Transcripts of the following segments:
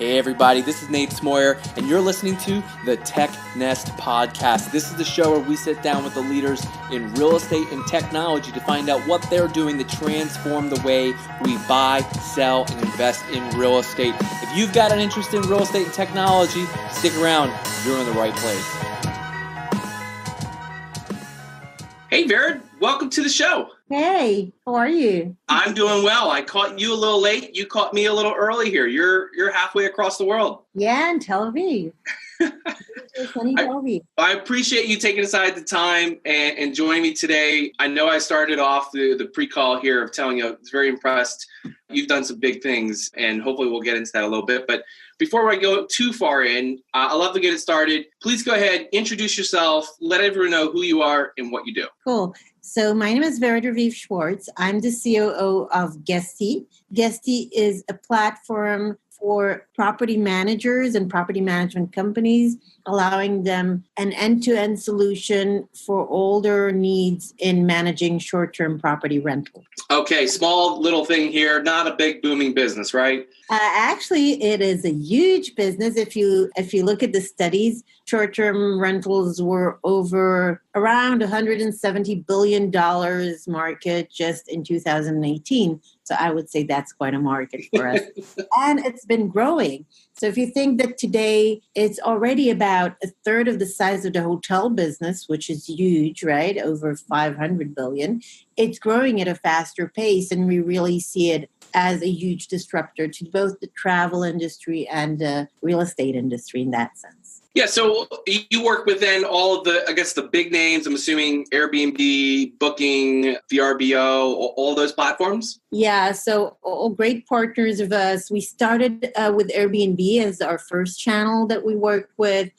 Hey everybody, this is Nate Smoyer, and you're listening to the Tech Nest Podcast. This is the show where we sit down with the leaders in real estate and technology to find out what they're doing to transform the way we buy, sell, and invest in real estate. If you've got an interest in real estate and technology, stick around. You're in the right place. Hey, Vered, welcome to the show. Hey, how are you? I'm doing well. I caught you a little late. You caught me a little early here. You're halfway across the world. Yeah, in Tel Aviv. I appreciate you taking aside the time and joining me today. I know I started off the pre-call here of telling you I was very impressed. You've done some big things, and hopefully we'll get into that a little bit. But before I go too far in, I'd love to get it started. Please go ahead, introduce yourself, let everyone know who you are and what you do. Cool. So my name is Schwarz. I'm the COO of Guesty. Guesty is a platform for property managers and property management companies, allowing them an end-to-end solution for all their needs in managing short-term property rental. Okay, small little thing here, not a big booming business, right? Actually, it is a huge business. If you look at the studies, short-term rentals were over around $170 billion market just in 2018. So I would say that's quite a market for us. And it's been growing. So if you think that today it's already about a third of the size of the hotel business, which is huge, right? Over 500 billion. It's growing at a faster pace, and we really see it as a huge disruptor to both the travel industry and the real estate industry in that sense. Yeah, so you work within all of the big names, I'm assuming Airbnb, Booking, VRBO, all those platforms? Yeah, so all great partners of us. We started with Airbnb as our first channel that we worked with,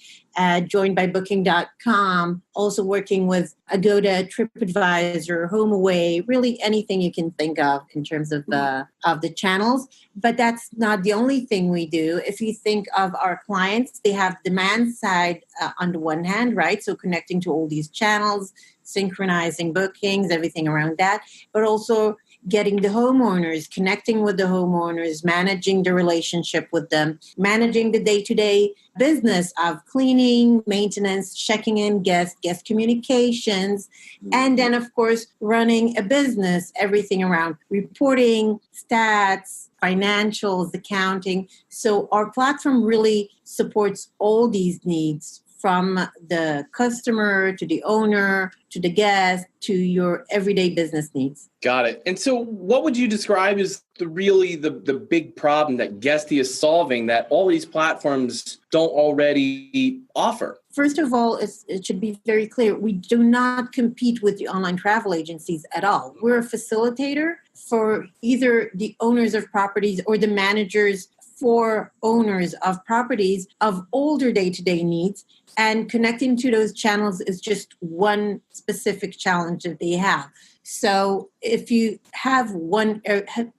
joined by Booking.com, also working with Agoda, TripAdvisor, HomeAway, really anything you can think of in terms of the channels. But that's not the only thing we do. If you think of our clients, they have demand side on the one hand, right? So connecting to all these channels, synchronizing bookings, everything around that, but also getting the homeowners, connecting with the homeowners, managing the relationship with them, managing the day-to-day business of cleaning, maintenance, checking in guest communications, and then, of course, running a business, everything around reporting, stats, financials, accounting. So our platform really supports all these needs, from the customer to the owner to the guest to your everyday business needs. Got it. And so what would you describe as the big problem that Guesty is solving that all these platforms don't already offer? First of all, it should be very clear. We do not compete with the online travel agencies at all. We're a facilitator for either the owners of properties or the managers for owners of properties of older day-to-day needs, and connecting to those channels is just one specific challenge that they have. So if you have one,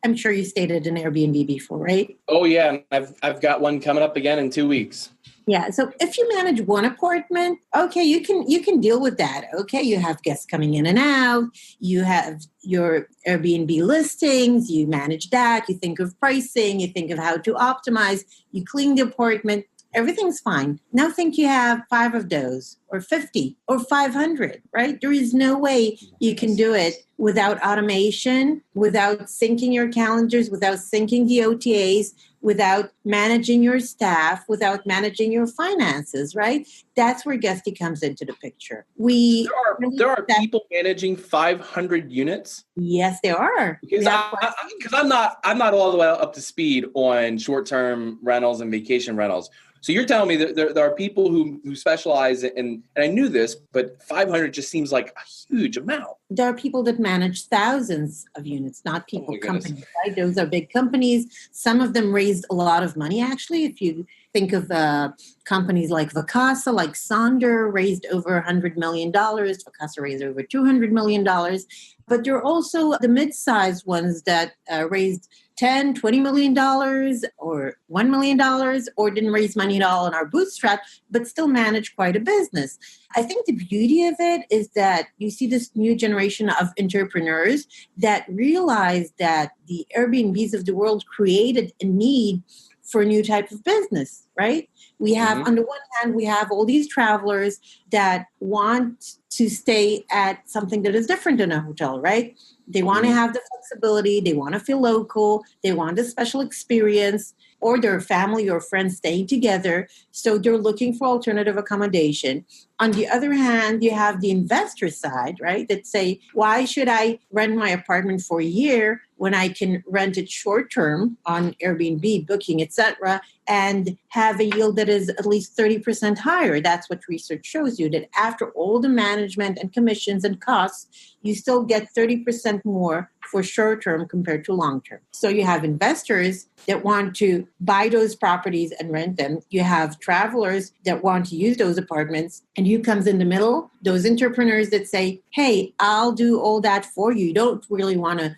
I'm sure you stayed at an Airbnb before, right? Oh yeah, I've got one coming up again in 2 weeks. Yeah. So if you manage one apartment, okay, you can deal with that. Okay. You have guests coming in and out. You have your Airbnb listings. You manage that. You think of pricing. You think of how to optimize. You clean the apartment. Everything's fine. Now think you have 5 of those or 50 or 500, right? There is no way you can do it without automation, without syncing your calendars, without syncing the OTAs, without managing your staff, without managing your finances, right? That's where Guesty comes into the picture. There are people managing 500 units? Yes, there are. Because I'm not all the way up to speed on short-term rentals and vacation rentals. So you're telling me that there are people who specialize in, and I knew this, but 500 just seems like a huge amount. There are people that manage thousands of units, not people, companies, right? Those are big companies. Some of them raised a lot of money, actually. If you think of companies like Vacasa, like Sonder, raised over $100 million. Vacasa raised over $200 million. But there are also the mid-sized ones that raised $10, $20 million or $1 million or didn't raise money at all in our bootstrap, but still manage quite a business. I think the beauty of it is that you see this new generation of entrepreneurs that realize that the Airbnbs of the world created a need for a new type of business, right? We have, on the one hand, we have all these travelers that want to stay at something that is different than a hotel, right? They want to have the flexibility. They want to feel local. They want a special experience, or their family or friends staying together. So they're looking for alternative accommodation. On the other hand, you have the investor side, right? That say, why should I rent my apartment for a year when I can rent it short term on Airbnb, Booking, etc., and have a yield that is at least 30% higher? That's what research shows you, that after all the management and commissions and costs, you still get 30% more for short term compared to long term. So you have investors that want to buy those properties and rent them. You have travelers that want to use those apartments, and who comes in the middle? Those entrepreneurs that say, hey, I'll do all that for you. You don't really want to,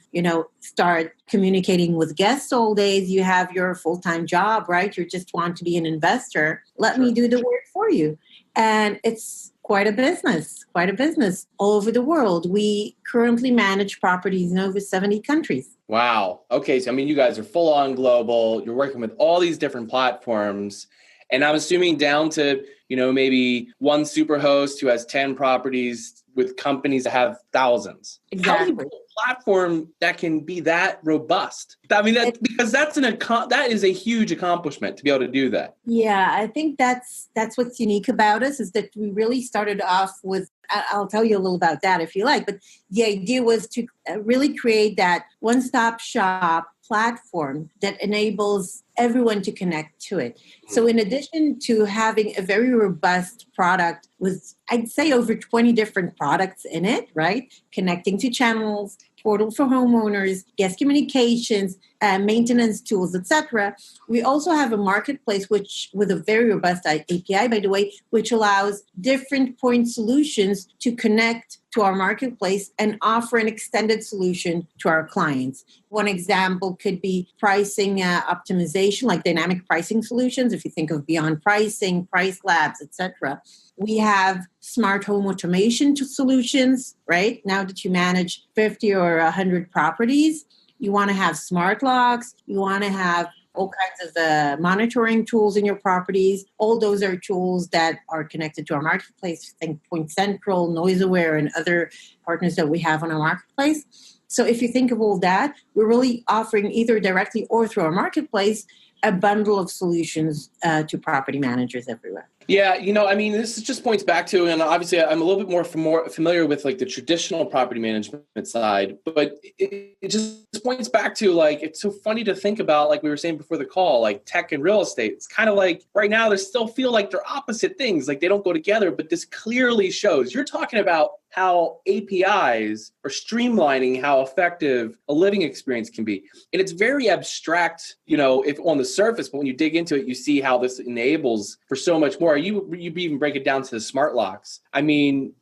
start communicating with guests all days. You have your full-time job, right? You just want to be an investor. Let me do the work for you. And it's quite a business all over the world. We currently manage properties in over 70 countries. Wow. Okay. So, you guys are full on global. You're working with all these different platforms. And I'm assuming down to, maybe one Superhost who has 10 properties with companies that have thousands. Exactly. How do you build a platform that can be that robust? Because that is a huge accomplishment to be able to do that. Yeah, I think that's what's unique about us, is that we really started off with, I'll tell you a little about that if you like, but the idea was to really create that one-stop shop platform that enables everyone to connect to it. So in addition to having a very robust product with, I'd say, over 20 different products in it, right? Connecting to channels, portal for homeowners, guest communications, maintenance tools, etc. We also have a marketplace with a very robust API, by the way, which allows different point solutions to connect to our marketplace and offer an extended solution to our clients. One example could be pricing optimization, like dynamic pricing solutions. If you think of Beyond Pricing, Price Labs, etc. We have smart home automation solutions, right? Now that you manage 50 or 100 properties, you want to have smart locks. You want to have all kinds of monitoring tools in your properties. All those are tools that are connected to our marketplace. Think Point Central, NoiseAware, and other partners that we have on our marketplace. So if you think of all that, we're really offering either directly or through our marketplace a bundle of solutions to property managers everywhere. Yeah, this just points back to, and obviously I'm a little bit more familiar with like the traditional property management side, but it just points back to like, it's so funny to think about, like we were saying before the call, like tech and real estate. It's kind of like right now they still feel like they're opposite things, like they don't go together, but this clearly shows. You're talking about how APIs are streamlining how effective a living experience can be. And it's very abstract, if on the surface, but when you dig into it, you see how this enables for so much more. You even break it down to the smart locks. No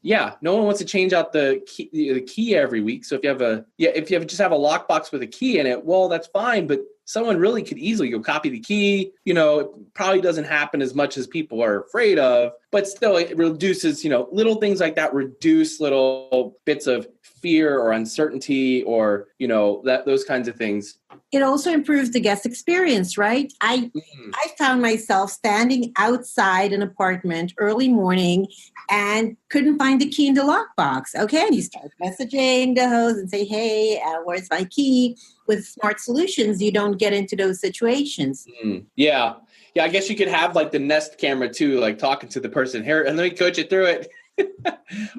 one wants to change out the key every week. So if you just have a lockbox with a key in it, well, that's fine. But someone really could easily go copy the key. It probably doesn't happen as much as people are afraid of, but still it reduces, little things like that reduce little bits of fear or uncertainty or, those kinds of things. It also improves the guest experience, right? I found myself standing outside an apartment early morning and couldn't find the key in the lockbox. Okay, and you start messaging the host and say, hey, where's my key? With smart solutions, you don't get into those situations. Yeah, I guess you could have like the Nest camera too, like talking to the person here, and let me coach you through it.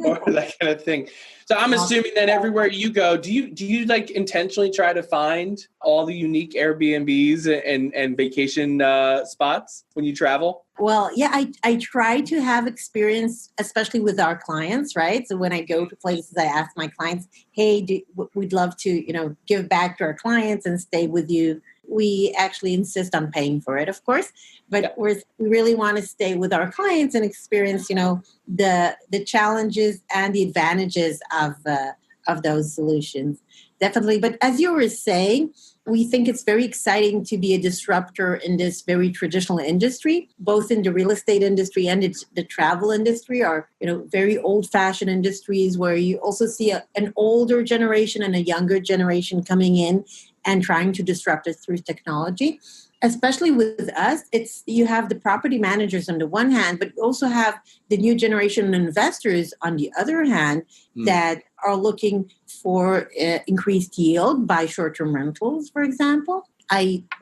Or that kind of thing. So I'm assuming that everywhere you go, do you like intentionally try to find all the unique Airbnbs and vacation spots when you travel? Well, yeah, I try to have experience, especially with our clients, right? So when I go to places, I ask my clients, hey, we'd love to, give back to our clients and stay with you. We actually insist on paying for it, of course, but we really want to stay with our clients and experience, the challenges and the advantages of those solutions. Definitely. But as you were saying, we think it's very exciting to be a disruptor in this very traditional industry, both in the real estate industry and the travel industry are, very old-fashioned industries where you also see an older generation and a younger generation coming in and trying to disrupt it through technology. Especially with us, you have the property managers on the one hand, but you also have the new generation of investors on the other hand that are looking for increased yield by short-term rentals, for example.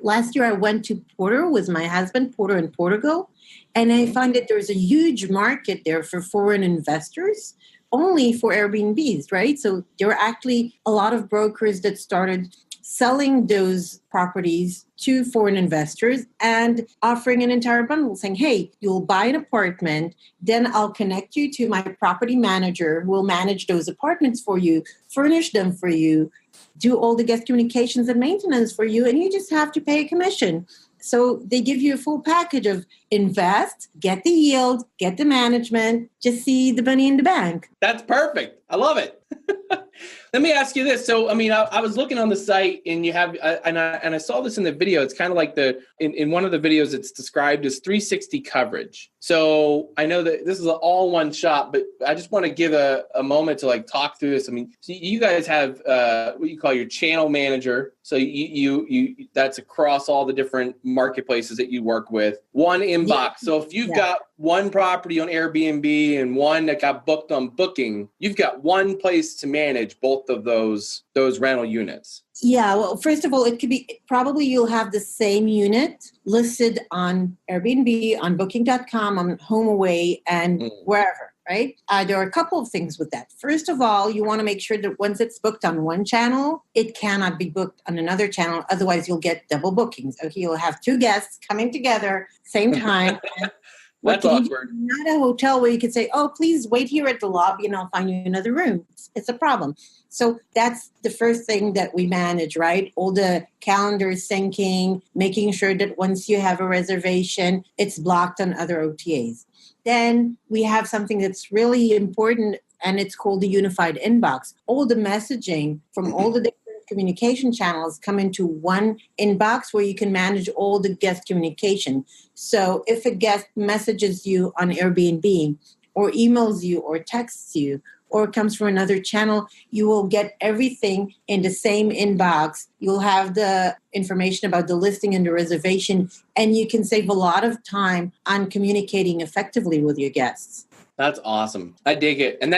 Last year I went to Porto with my husband, Porto and Portugal, and I find that there's a huge market there for foreign investors only for Airbnbs, right? So there are actually a lot of brokers that started selling those properties to foreign investors and offering an entire bundle saying, hey, you'll buy an apartment, then I'll connect you to my property manager who will manage those apartments for you, furnish them for you, do all the guest communications and maintenance for you, and you just have to pay a commission. So they give you a full package of invest, get the yield, get the management, just see the money in the bank. That's perfect. I love it. Let me ask you this. So, I mean, I was looking on the site and you have, and I saw this in the video. It's kind of like in one of the videos, it's described as 360 coverage. So I know that this is an all one shot, but I just want to give a moment to like talk through this. I mean, so you guys have what you call your channel manager. So you that's across all the different marketplaces that you work with. One inbox. Yeah. So if you've got one property on Airbnb and one that got booked on Booking, you've got one place to manage both of those rental units. Yeah, well, first of all, it could be probably you'll have the same unit listed on Airbnb, on Booking.com, on HomeAway, and wherever, right? There are a couple of things with that. First of all, you want to make sure that once it's booked on one channel, it cannot be booked on another channel. Otherwise, you'll get double bookings. Okay, you'll have two guests coming together same time. That's awkward. Not a hotel where you could say, oh, please wait here at the lobby and I'll find you another room. It's a problem. So that's the first thing that we manage, right? All the calendar syncing, making sure that once you have a reservation, it's blocked on other OTAs. Then we have something that's really important, and it's called the unified inbox. All the messaging from all the different communication channels come into one inbox where you can manage all the guest communication. So if a guest messages you on Airbnb or emails you or texts you or comes from another channel, you will get everything in the same inbox. You'll have the information about the listing and the reservation, and you can save a lot of time on communicating effectively with your guests. That's awesome. I dig it. And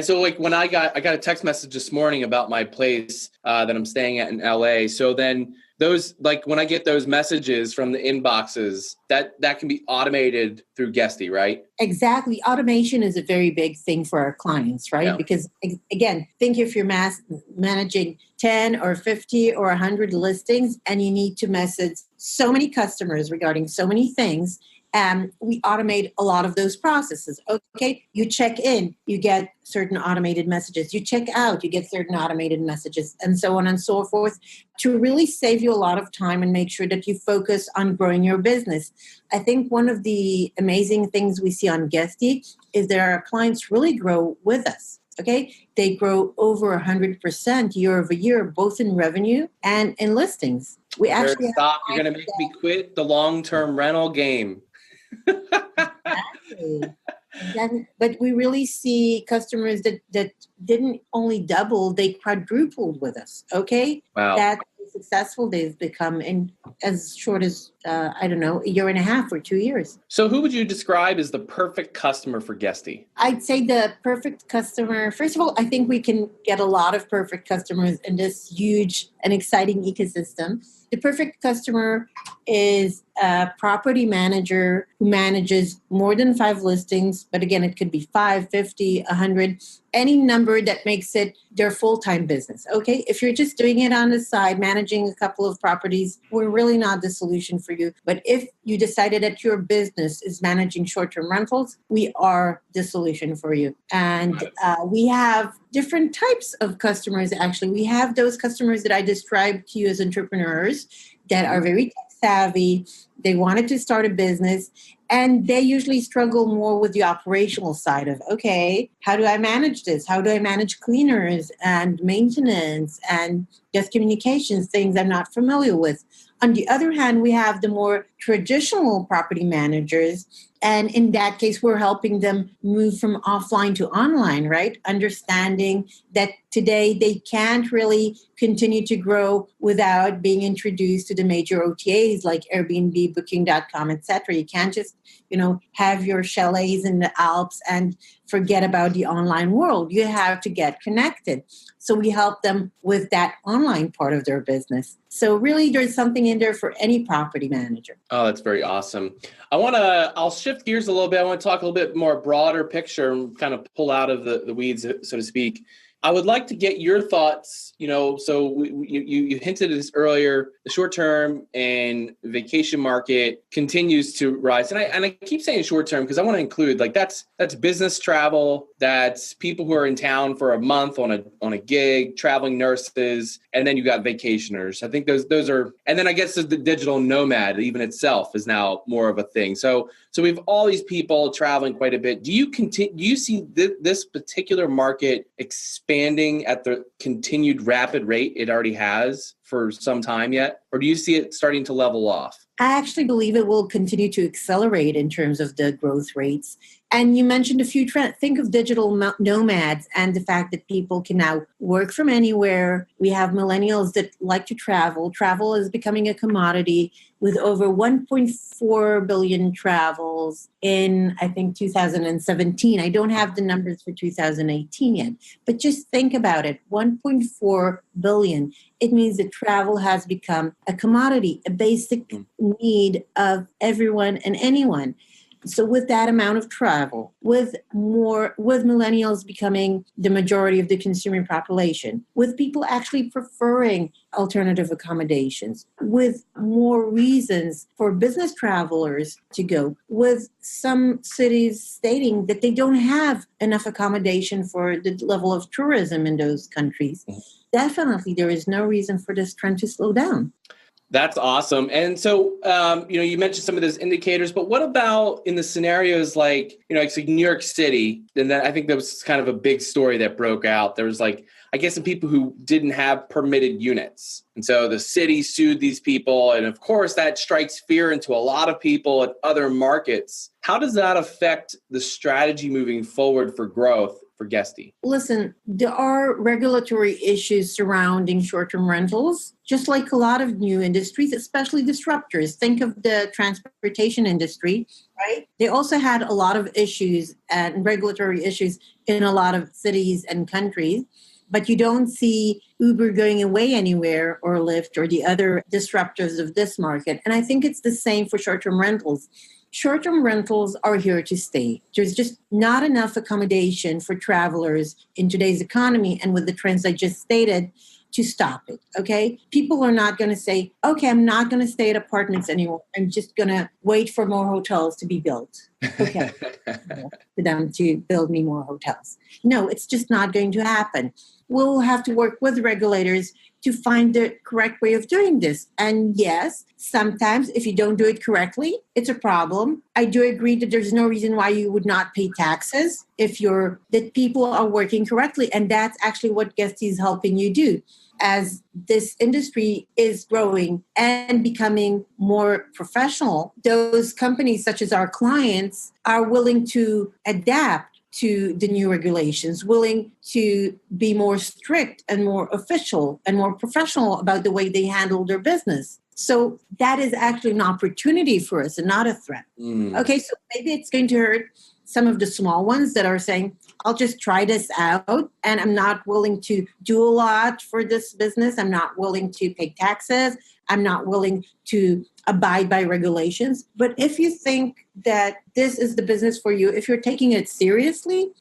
so like when I got a text message this morning about my place that I'm staying at in LA. So then those, like when I get those messages from the inboxes, that can be automated through Guesty, right? Exactly. Automation is a very big thing for our clients, right? Yeah. Because again, think if you're managing 10 or 50 or 100 listings and you need to message so many customers regarding so many things, we automate a lot of those processes. Okay, you check in, you get certain automated messages. You check out, you get certain automated messages, and so on and so forth, to really save you a lot of time and make sure that you focus on growing your business. I think one of the amazing things we see on Guesty is that our clients really grow with us. Okay, they grow over 100% year over year, both in revenue and in listings. We actually stop. You're going to make me quit the long-term rental game. Exactly. But we really see customers that didn't only double, they quadrupled with us. Okay. Wow. That's successful they've become in as short as, a year and a half or 2 years. So who would you describe as the perfect customer for Guesty? I'd say the perfect customer, first of all, I think we can get a lot of perfect customers in this huge and exciting ecosystem. The perfect customer is a property manager who manages more than 5 listings. But again, it could be 5, 50, 100, any number that makes it their full-time business. Okay, if you're just doing it on the side, managing a couple of properties, we're really not the solution for you. But if you decided that your business is managing short-term rentals, we are the solution for you. And we have different types of customers, actually. We have those customers that I described to you as entrepreneurs that are very tech savvy, They wanted to start a business, and they usually struggle more with the operational side of, okay, how do I manage this? How do I manage cleaners and maintenance and just communications, things I'm not familiar with? On the other hand, we have the more traditional property managers. And in that case, we're helping them move from offline to online, right? Understanding that today they can't really continue to grow without being introduced to the major OTAs like Airbnb, Booking.com, et cetera. You can't just, have your chalets in the Alps and forget about the online world. You have to get connected. So we help them with that online part of their business. So really, there's something in there for any property manager. Oh, that's very awesome. I'll shift gears a little bit. I want to talk a little bit more broader picture and kind of pull out of the weeds, so to speak. I would like to get your thoughts, so you hinted at this earlier, the short-term and vacation market continues to rise. And I keep saying short-term because I want to include, that's business travel, that's people who are in town for a month on a gig, traveling nurses, and then you got vacationers. I think those are, and then I guess the digital nomad even itself is now more of a thing. So we have all these people traveling quite a bit. Do you see this particular market expanding at the continued rapid rate it already has for some time yet? Or do you see it starting to level off? I actually believe it will continue to accelerate in terms of the growth rates. And you mentioned a few trends. Think of digital nomads and the fact that people can now work from anywhere. We have millennials that like to travel. Travel is becoming a commodity with over 1.4 billion travels in, I think, 2017. I don't have the numbers for 2018 yet, but just think about it. 1.4 billion. It means that travel has become a commodity, a basic need of everyone and anyone. So with that amount of travel, with millennials becoming the majority of the consumer population, with people actually preferring alternative accommodations, with more reasons for business travelers to go, with some cities stating that they don't have enough accommodation for the level of tourism in those countries, definitely there is no reason for this trend to slow down. That's awesome. And so, you mentioned some of those indicators, but what about in the scenarios like New York City? And then I think that was kind of a big story that broke out. There was some people who didn't have permitted units. And so the city sued these people. And of course, that strikes fear into a lot of people at other markets. How does that affect the strategy moving forward for growth for Guesty? Listen, there are regulatory issues surrounding short-term rentals, just like a lot of new industries, especially disruptors. Think of the transportation industry, right? They also had a lot of issues and regulatory issues in a lot of cities and countries, but you don't see Uber going away anywhere or Lyft or the other disruptors of this market. And I think it's the same for short-term rentals. Short-term rentals are here to stay. There's just not enough accommodation for travelers in today's economy and with the trends I just stated to stop it, okay? People are not going to say, okay, I'm not going to stay at apartments anymore. I'm just going to wait for more hotels to be built. Okay, for them to build me more hotels. No, it's just not going to happen. We'll have to work with regulators to find the correct way of doing this. And yes, sometimes if you don't do it correctly, it's a problem. I do agree that there's no reason why you would not pay taxes that people are working correctly. And that's actually what Guesty is helping you do. As this industry is growing and becoming more professional, those companies such as our clients are willing to adapt to the new regulations, willing to be more strict and more official and more professional about the way they handle their business. So that is actually an opportunity for us and not a threat. Okay, so maybe it's going to hurt some of the small ones that are saying, I'll just try this out and I'm not willing to do a lot for this business. I'm not willing to pay taxes. I'm not willing to abide by regulations. But if you think that this is the business for you, if you're taking it seriously,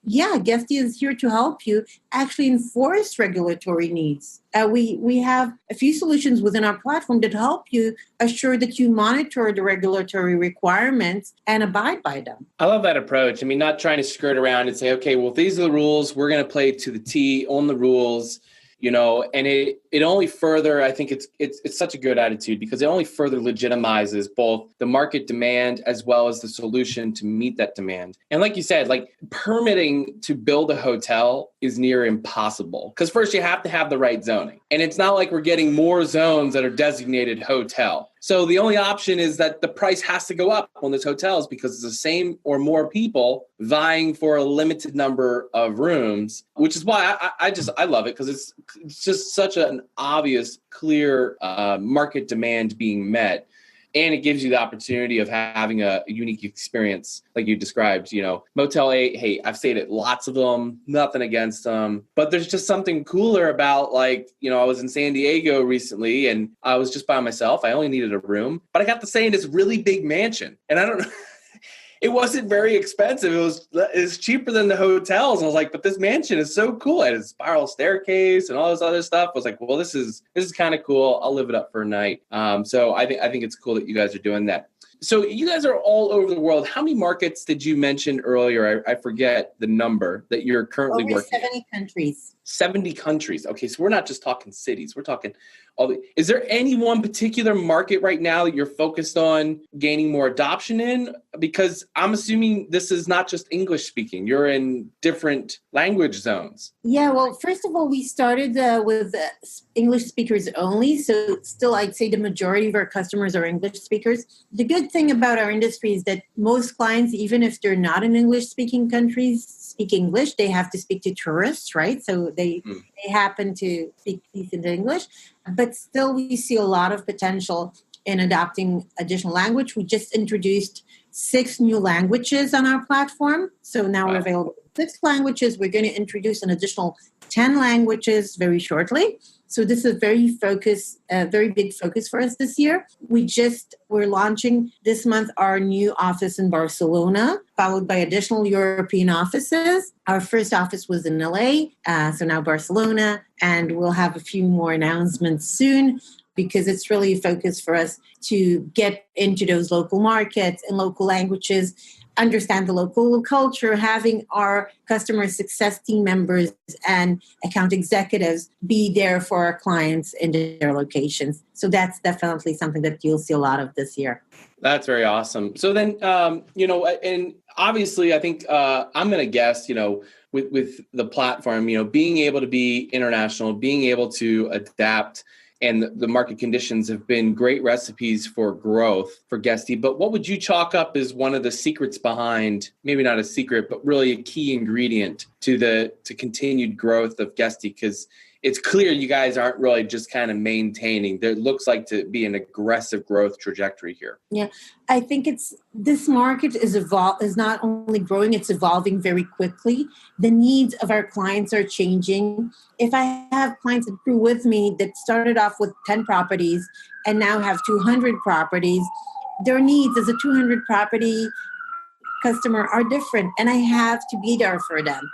Guesty is here to help you actually enforce regulatory needs. We have a few solutions within our platform that help you assure that you monitor the regulatory requirements and abide by them. I love that approach. I mean, not trying to skirt around and say, okay, well, if these are the rules, we're going to play to the T on the rules. and it only further, I think it's such a good attitude because it only further legitimizes both the market demand as well as the solution to meet that demand. And like you said, like permitting to build a hotel is near impossible because first you have to have the right zoning. And it's not like we're getting more zones that are designated hotel. So the only option is that the price has to go up on those hotels because it's the same or more people vying for a limited number of rooms, which is why I love it because it's just such an obvious, clear market demand being met. And it gives you the opportunity of having a unique experience like you described, Motel 8, hey, I've stayed at lots of them, nothing against them. But there's just something cooler about I was in San Diego recently and I was just by myself. I only needed a room, but I got to stay in this really big mansion. And I don't know. It wasn't very expensive. It was cheaper than the hotels. And I was like, but this mansion is so cool. It had a spiral staircase and all this other stuff. I was like, well, this is kind of cool. I'll live it up for a night. So I think it's cool that you guys are doing that. So you guys are all over the world. How many markets did you mention earlier? I forget the number that you're currently working in. 70 countries. 70 countries. Okay, so we're not just talking cities. We're talking is there any one particular market right now that you're focused on gaining more adoption in? Because I'm assuming this is not just English speaking. You're in different language zones. Yeah, well, first of all, we started with English speakers only. So still, I'd say the majority of our customers are English speakers. The good thing about our industry is that most clients, even if they're not in English-speaking countries, speak English. They have to speak to tourists, right? So they happen to speak decent English. But still, we see a lot of potential in adopting additional language. We just introduced 6 new languages on our platform. So now we're available in 6 languages. We're going to introduce an additional 10 languages very shortly. So this is a very big focus for us this year. We're launching this month our new office in Barcelona, followed by additional European offices. Our first office was in LA, so now Barcelona, and we'll have a few more announcements soon because it's really a focus for us to get into those local markets and local languages, understand the local culture, having our customer success team members and account executives be there for our clients in their locations. So that's definitely something that you'll see a lot of this year. That's very awesome. So then, and obviously I think I'm going to guess, with the platform, being able to be international, being able to adapt, and the market conditions have been great recipes for growth for Guesty. But what would you chalk up as one of the secrets behind, maybe not a secret, but really a key ingredient to continued growth of Guesty? Because it's clear you guys aren't really just kind of maintaining. There looks like to be an aggressive growth trajectory here. Yeah, I think this market is not only growing, it's evolving very quickly. The needs of our clients are changing. If I have clients that grew with me that started off with 10 properties and now have 200 properties, their needs as a 200 property customer are different, and I have to be there for them.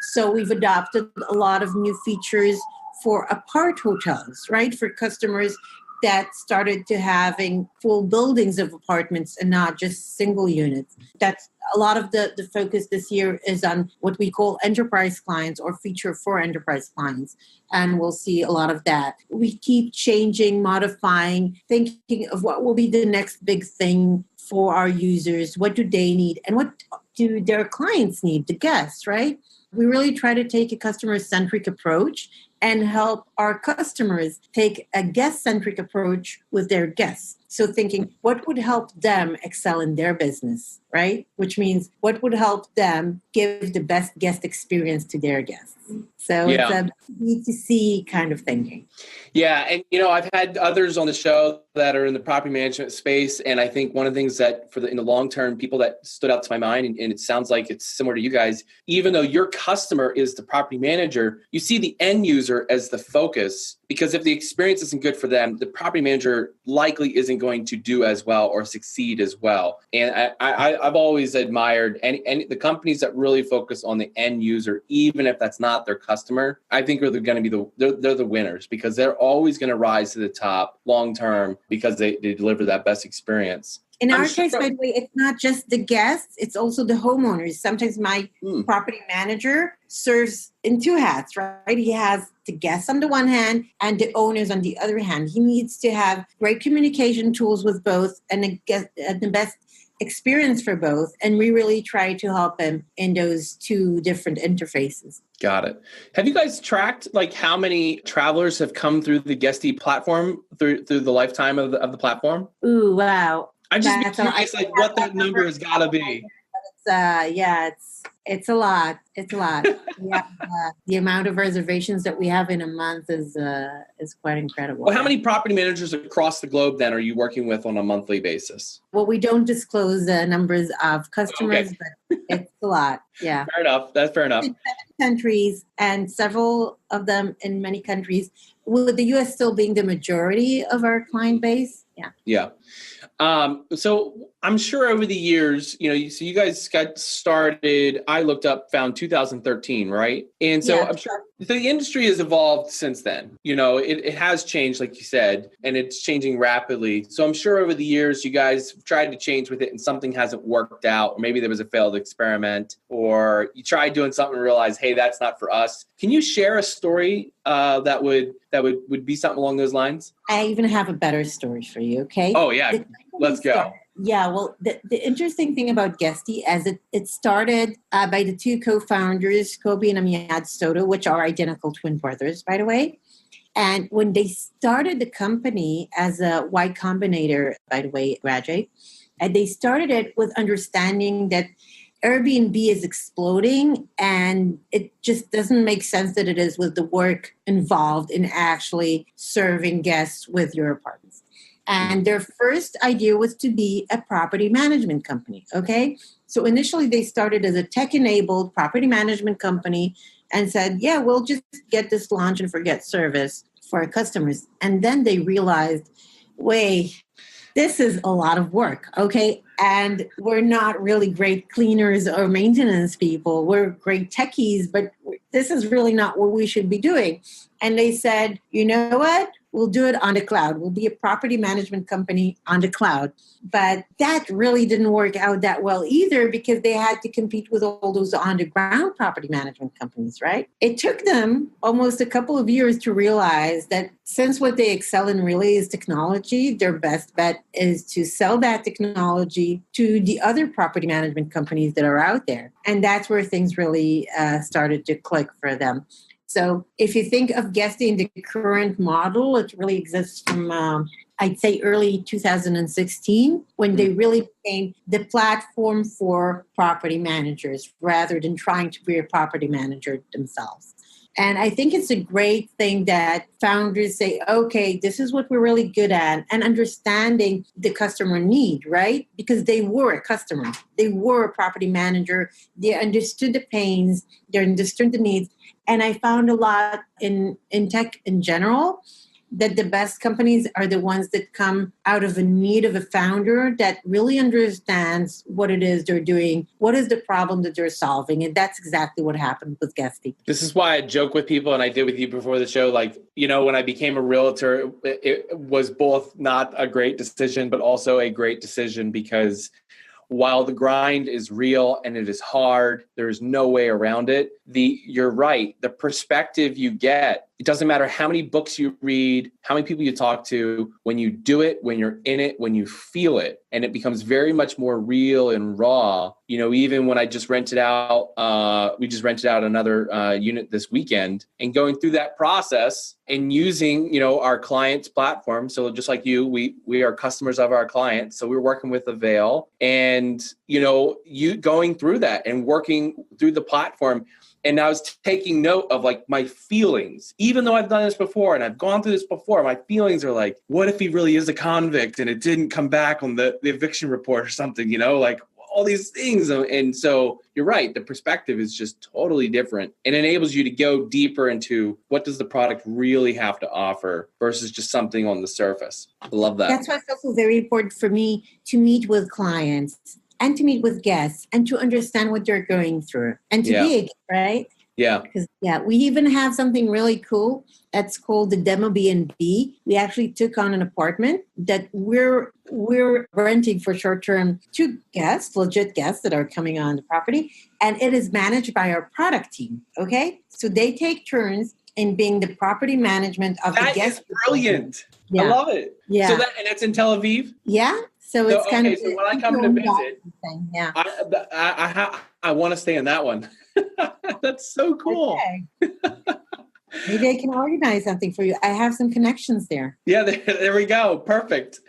So we've adopted a lot of new features for apart hotels, right? For customers that started to having full buildings of apartments and not just single units. That's a lot of the focus this year is on what we call enterprise clients or feature for enterprise clients. And we'll see a lot of that. We keep changing, modifying, thinking of what will be the next big thing for our users. What do they need? And what do their clients need, the guests, right? We really try to take a customer-centric approach and help our customers take a guest-centric approach with their guests. So thinking, what would help them excel in their business, right? Which means what would help them give the best guest experience to their guests. So It's a B2C kind of thinking. Yeah. And, I've had others on the show that are in the property management space. And I think one of the things that in the long term, people that stood out to my mind, and it sounds like it's similar to you guys, even though your customer is the property manager, you see the end user as the focus, because if the experience isn't good for them, the property manager likely isn't going to do as well or succeed as well. And I've always admired any the companies that really focus on the end user, even if that's not their customer. I think they're going to be they're the winners, because they're always going to rise to the top long term because they deliver that best experience. In our case, by the way, it's not just the guests, it's also the homeowners. Sometimes my property manager serves in two hats, right? He has the guests on the one hand and the owners on the other hand. He needs to have great communication tools with both and the best experience for both. And we really try to help him in those two different interfaces. Got it. Have you guys tracked like how many travelers have come through the Guesty platform through the lifetime of the platform? Ooh, wow. I'm just curious, like what that number has got to be. It's a lot. It's a lot. The amount of reservations that we have in a month is quite incredible. Well, how many property managers across the globe then are you working with on a monthly basis? Well, we don't disclose the numbers of customers, but it's a lot. Yeah. Fair enough. That's fair enough. In 7 countries and several of them in many countries, with the U.S. still being the majority of our client base. Yeah. Yeah. So I'm sure over the years, so you guys got started, I looked up, found 2013, right? And so I'm sure the industry has evolved since then. It has changed, like you said, and it's changing rapidly. So I'm sure over the years, you guys tried to change with it and something hasn't worked out, or maybe there was a failed experiment, or you tried doing something and realized, hey, that's not for us. Can you share a story that would be something along those lines? I even have a better story for you, okay? Oh, yeah. Let's go. Well, the interesting thing about Guesty as it started by the two co-founders, Kobe and Amiad Soto, which are identical twin brothers, by the way. And when they started the company as a Y Combinator, by the way, graduate, and they started it with understanding that Airbnb is exploding and it just doesn't make sense that it is with the work involved in actually serving guests with your apartments. And their first idea was to be a property management company, okay? So initially they started as a tech-enabled property management company and said, yeah, we'll just get this launch and forget service for our customers. And then they realized, wait, this is a lot of work, okay? And we're not really great cleaners or maintenance people. We're great techies, but this is really not what we should be doing. And they said, you know what? We'll do it on the cloud. We'll be a property management company on the cloud. But that really didn't work out that well either because they had to compete with all those on-the-ground property management companies, right? It took them almost a couple of years to realize that since what they excel in really is technology, their best bet is to sell that technology to the other property management companies that are out there. And that's where things really started to click for them. So if you think of Guesty in the current model, it really exists from, I'd say, early 2016, when they really became the platform for property managers rather than trying to be a property manager themselves. And I think it's a great thing that founders say, okay, this is what we're really good at, and understanding the customer need, right? Because they were a customer. They were a property manager. They understood the pains. They understood the needs. And I found a lot in tech in general that the best companies are the ones that come out of a need of a founder that really understands what it is they're doing, what is the problem that they're solving. And that's exactly what happened with Guesty. This is why I joke with people, and I did with you before the show, like, when I became a realtor, it was both not a great decision, but also a great decision because while the grind is real and it is hard, there's no way around it. You're right. The perspective you get, it doesn't matter how many books you read, how many people you talk to, when you do it, when you're in it, when you feel it, and it becomes very much more real and raw. Even when I just rented out, we just rented out another unit this weekend, and going through that process and using, our client's platform. So just like we are customers of our clients. So we're working with Avail, and, you going through that and working through the platform. And I was taking note of like my feelings, even though I've done this before and I've gone through this before, my feelings are like, what if he really is a convict and it didn't come back on the eviction report or something, like all these things. And so you're right. The perspective is just totally different and enables you to go deeper into what does the product really have to offer versus just something on the surface. I love that. That's why it's also very important for me to meet with clients and to meet with guests and to understand what they're going through and to dig, right? Yeah. Yeah, we even have something really cool that's called the Demo B&B. We actually took on an apartment that we're renting for short term to guests, legit guests that are coming on the property, and it is managed by our product team. Okay, so they take turns in being the property management of the That guest. is brilliant. Yeah. I love it. Yeah. And it's in Tel Aviv? Yeah. So it's kind of so when I come to visit, thing. Yeah. I want to stay in that one. That's so cool. Okay. Maybe I can organize something for you. I have some connections there. Yeah, there we go. Perfect.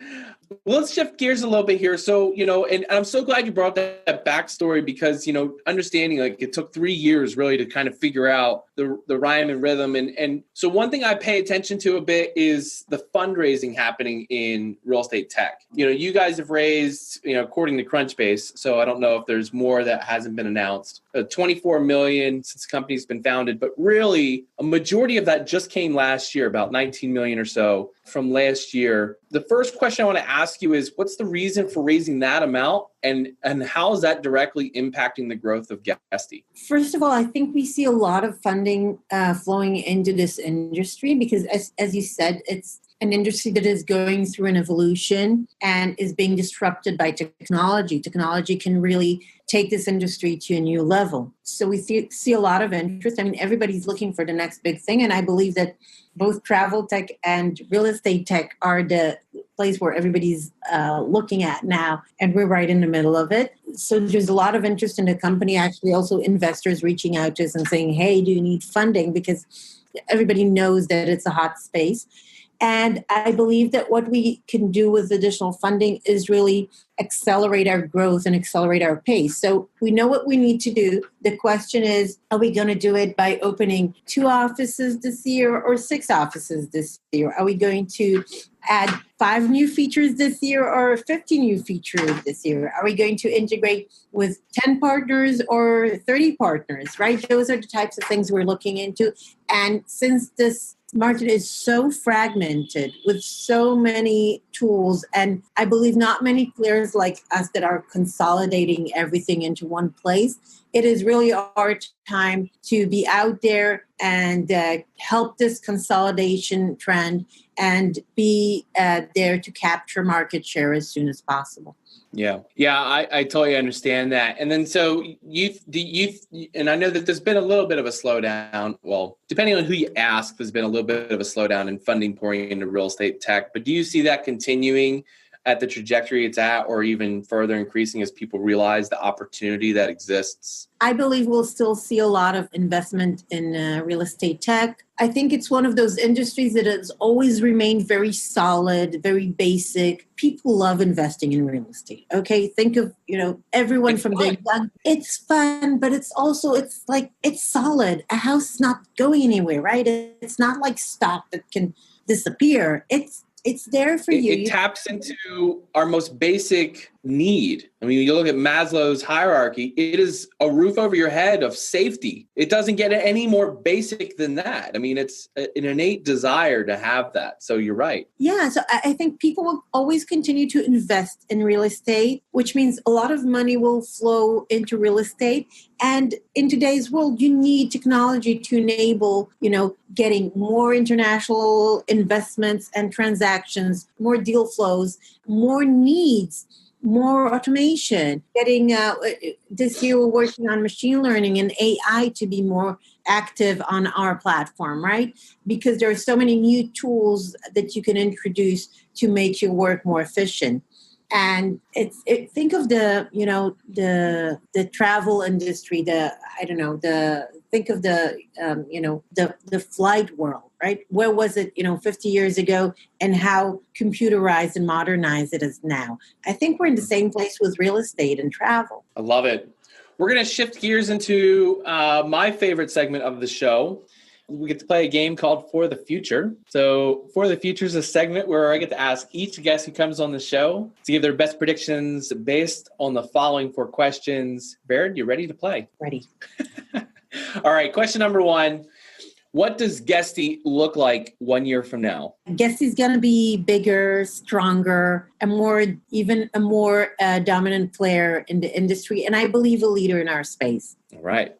Well, let's shift gears a little bit here. So, and I'm so glad you brought that backstory because, understanding like it took 3 years really to kind of figure out the rhyme and rhythm. And so one thing I pay attention to a bit is the fundraising happening in real estate tech. You guys have raised, according to Crunchbase, so I don't know if there's more that hasn't been announced, 24 million since the company's been founded, but really a majority of that just came last year, about 19 million or so from last year. The first question I want to ask you is, what's the reason for raising that amount and how is that directly impacting the growth of Guesty? First of all, I think we see a lot of funding flowing into this industry because as you said, it's an industry that is going through an evolution and is being disrupted by technology. Technology can really take this industry to a new level. So we see a lot of interest. I mean, everybody's looking for the next big thing. And I believe that both travel tech and real estate tech are the place where everybody's looking at now. And we're right in the middle of it. So there's a lot of interest in the company. Actually, also investors reaching out to us and saying, hey, do you need funding? Because everybody knows that it's a hot space. And I believe that what we can do with additional funding is really accelerate our growth and accelerate our pace. So we know what we need to do. The question is, are we going to do it by opening 2 offices this year or 6 offices this year? Are we going to add 5 new features this year or 50 new features this year? Are we going to integrate with 10 partners or 30 partners, right? Those are the types of things we're looking into. And since this market is so fragmented with so many tools, and I believe not many players like us that are consolidating everything into one place, it is really our time to be out there and help this consolidation trend and be there to capture market share as soon as possible. Yeah, I totally understand that. And then so and I know that there's been a little bit of a slowdown. Well, depending on who you ask, there's been a little bit of a slowdown in funding pouring into real estate tech. But do you see that continuing at the trajectory it's at or even further increasing as people realize the opportunity that exists? I believe we'll still see a lot of investment in real estate tech. I think it's one of those industries that has always remained very solid, very basic. People love investing in real estate. Okay, think of, everyone it's from the young. It's fun, but it's also, it's solid. A house is not going anywhere, right? It's not like stock that can disappear. It's there for you. It taps into our most basic need. I mean, you look at Maslow's hierarchy, it is a roof over your head of safety. It doesn't get any more basic than that. I mean, it's an innate desire to have that. So you're right. Yeah. So I think people will always continue to invest in real estate, which means a lot of money will flow into real estate. And in today's world, you need technology to enable, getting more international investments and transactions, more deal flows, more needs, more automation. Getting this year, we're working on machine learning and AI to be more active on our platform, right? Because there are so many new tools that you can introduce to make your work more efficient. And think of the travel industry, think of the flight world, right? Where was it, 50 years ago and how computerized and modernized it is now. I think we're in the same place with real estate and travel. I love it. We're going to shift gears into my favorite segment of the show. We get to play a game called For the Future. So For the Future is a segment where I get to ask each guest who comes on the show to give their best predictions based on the following 4 questions. Baird, you ready to play? Ready. All right. Question number 1. What does Guesty look like 1 year from now? Guesty's going to be bigger, stronger, a more dominant player in the industry. And I believe a leader in our space. All right.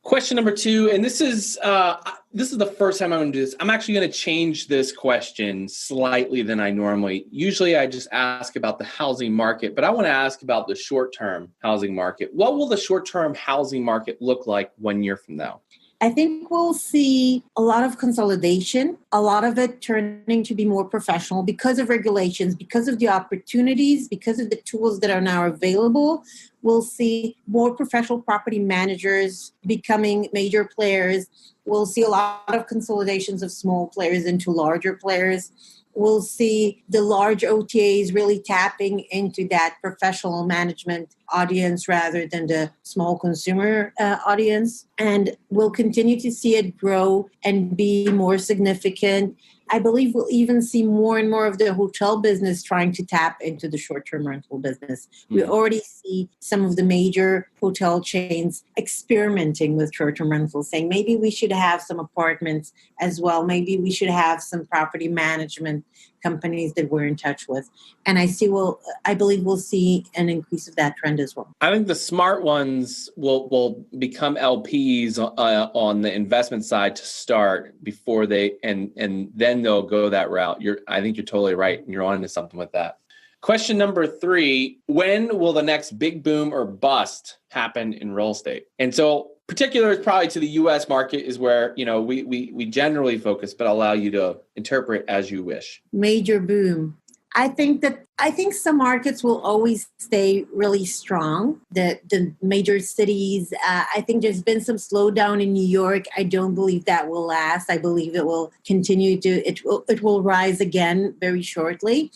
Question number 2, and this is the first time I'm going to do this. I'm actually going to change this question slightly than I normally. Usually I just ask about the housing market, but I want to ask about the short-term housing market. What will the short-term housing market look like 1 year from now? I think we'll see a lot of consolidation, a lot of it turning to be more professional because of regulations, because of the opportunities, because of the tools that are now available. We'll see more professional property managers becoming major players. We'll see a lot of consolidations of small players into larger players. We'll see the large OTAs really tapping into that professional management audience rather than the small consumer audience. And we'll continue to see it grow and be more significant. I believe we'll even see more and more of the hotel business trying to tap into the short-term rental business. We already see some of the major hotel chains experimenting with short-term rentals, saying maybe we should have some apartments as well. Maybe we should have some property management companies that we're in touch with. And I believe we'll see an increase of that trend as well. I think the smart ones will become LPs on the investment side to start before they, and then they'll go that route. I think you're totally right. You're on to something with that. Question number 3, when will the next big boom or bust happen in real estate? And so particular probably to the US market is where, we generally focus, but I'll allow you to interpret as you wish. Major boom. I think some markets will always stay really strong. The major cities, I think there's been some slowdown in New York. I don't believe that will last. I believe it will continue it will rise again very shortly.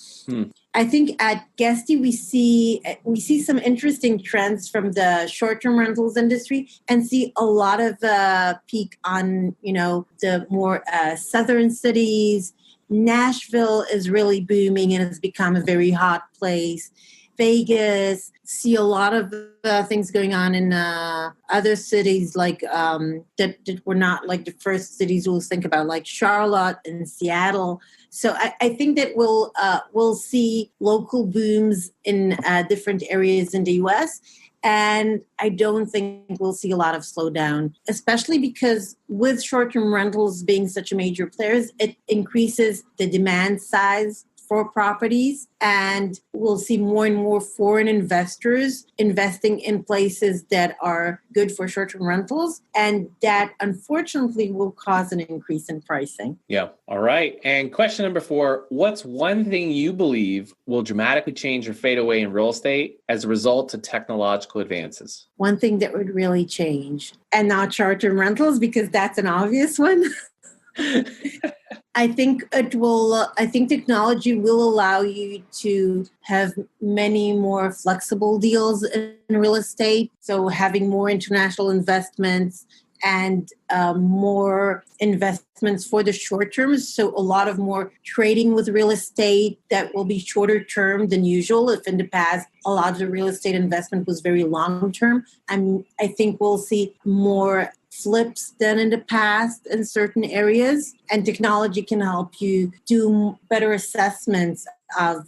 I think at Guesty we see some interesting trends from the short-term rentals industry and see a lot of peak on the more southern cities. Nashville is really booming and has become a very hot place. Vegas, see a lot of things going on in other cities like that were not like the first cities we'll think about, like Charlotte and Seattle. So I think that we'll see local booms in different areas in the U.S., and I don't think we'll see a lot of slowdown, especially because with short-term rentals being such a major player, it increases the demand size for properties, and we'll see more and more foreign investors investing in places that are good for short-term rentals, and that unfortunately will cause an increase in pricing. Yeah. All right. And question number 4, what's one thing you believe will dramatically change or fade away in real estate as a result of technological advances? One thing that would really change, and not short-term rentals because that's an obvious one. I think technology will allow you to have many more flexible deals in real estate. So having more international investments and more investments for the short term. So a lot of more trading with real estate that will be shorter term than usual. If in the past, a lot of the real estate investment was very long term, I think we'll see more flips than in the past in certain areas, and technology can help you do better assessments of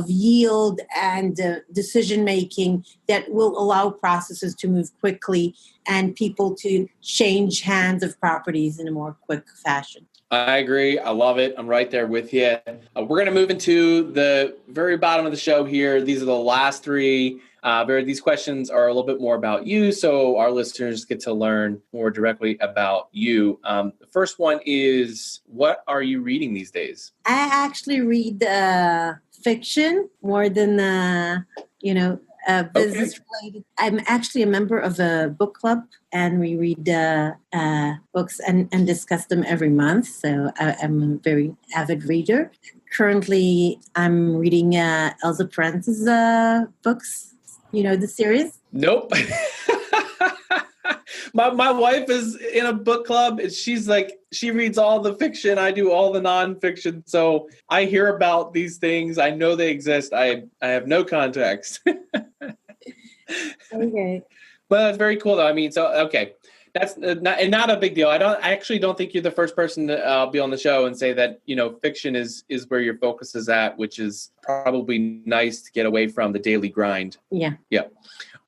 yield and decision making that will allow processes to move quickly and people to change hands of properties in a more quick fashion. I agree. I love it. I'm right there with you. We're going to move into the very bottom of the show here. These are the last 3. These questions are a little bit more about you, so our listeners get to learn more directly about you. The first one is, what are you reading these days? I actually read fiction more than business related. I'm actually a member of a book club, and we read books and discuss them every month. So I'm a very avid reader. Currently, I'm reading Elsa Prance's books. You know the series? Nope. My wife is in a book club. And she's like, she reads all the fiction. I do all the nonfiction. So I hear about these things. I know they exist. I have no context. Okay. But that's very cool, though. I mean, so, okay. That's not a big deal. I actually don't think you're the first person to be on the show and say that, fiction is where your focus is at, which is probably nice to get away from the daily grind. Yeah. Yeah.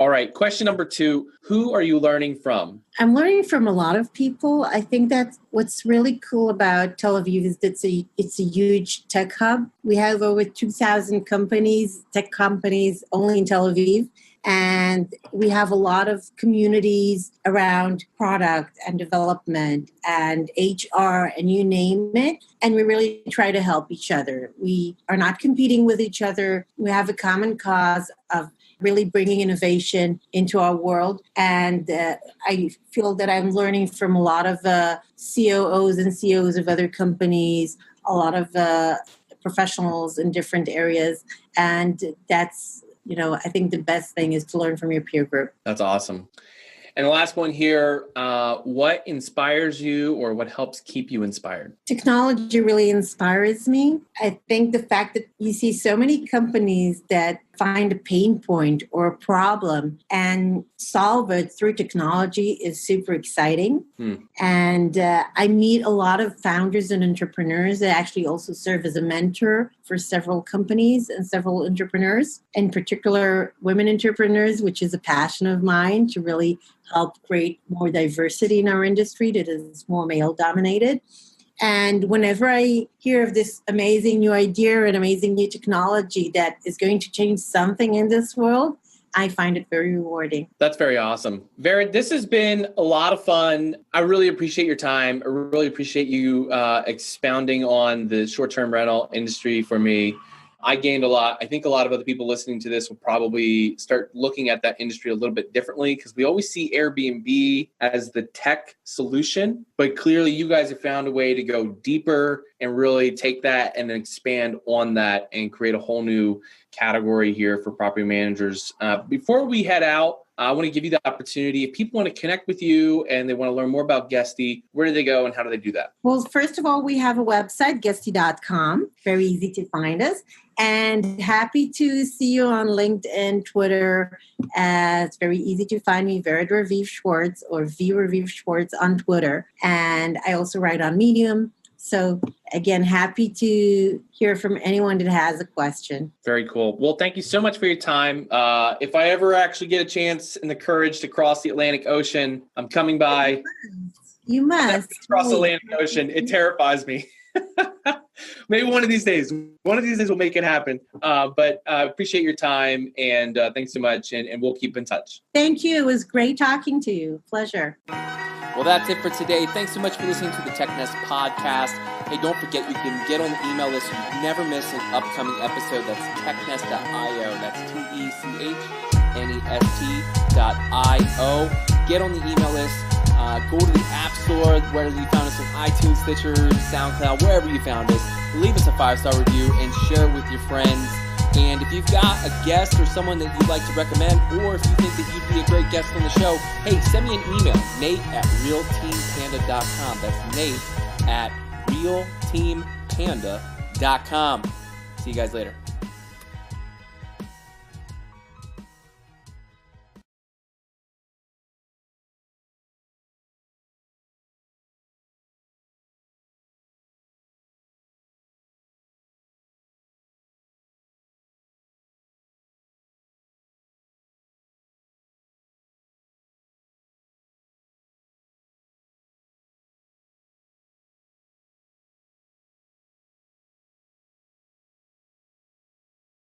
All right. Question number 2, who are you learning from? I'm learning from a lot of people. I think that's what's really cool about Tel Aviv is that it's a huge tech hub. We have over 2,000 tech companies only in Tel Aviv. And we have a lot of communities around product and development and HR and you name it. And we really try to help each other. We are not competing with each other. We have a common cause of really bringing innovation into our world. And I feel that I'm learning from a lot of COOs and CEOs of other companies, a lot of professionals in different areas. And that's, I think the best thing is to learn from your peer group. That's awesome. And the last one here, what inspires you or what helps keep you inspired? Technology really inspires me. I think the fact that you see so many companies that find a pain point or a problem and solve it through technology is super exciting. And I meet a lot of founders and entrepreneurs that actually also serve as a mentor for several companies and several entrepreneurs, in particular women entrepreneurs, which is a passion of mine to really help create more diversity in our industry that is more male dominated. And whenever I hear of this amazing new idea and amazing new technology that is going to change something in this world, I find it very rewarding. That's very awesome. Vera, this has been a lot of fun. I really appreciate your time. I really appreciate you expounding on the short-term rental industry for me. I gained a lot. I think a lot of other people listening to this will probably start looking at that industry a little bit differently because we always see Airbnb as the tech solution, but clearly you guys have found a way to go deeper and really take that and expand on that and create a whole new category here for property managers. Before we head out, I want to give you the opportunity. If people want to connect with you and they want to learn more about Guesty, where do they go and how do they do that? Well, first of all, we have a website, Guesty.com. Very easy to find us. And happy to see you on LinkedIn, Twitter. It's very easy to find me, Vera Raviv Schwarz or V Raviv Schwarz on Twitter. And I also write on Medium. So again, happy to hear from anyone that has a question. Very cool. Well, thank you so much for your time. If I ever actually get a chance and the courage to cross the Atlantic Ocean, I'm coming by. You must. Cross the Atlantic Ocean. It terrifies me. Maybe one of these days we'll make it happen. But I appreciate your time and thanks so much. And we'll keep in touch. Thank you. It was great talking to you. Pleasure. Well, that's it for today. Thanks so much for listening to the TechNest podcast. Hey, don't forget you can get on the email list so you never miss an upcoming episode. That's technest.io. That's technest.io. Get on the email list. Go to the App Store, whether you found us on iTunes, Stitcher, SoundCloud, wherever you found us. Leave us a 5-star review and share it with your friends. And if you've got a guest or someone that you'd like to recommend, or if you think that you'd be a great guest on the show, hey, send me an email, nate@realteampanda.com. That's nate@realteampanda.com. See you guys later.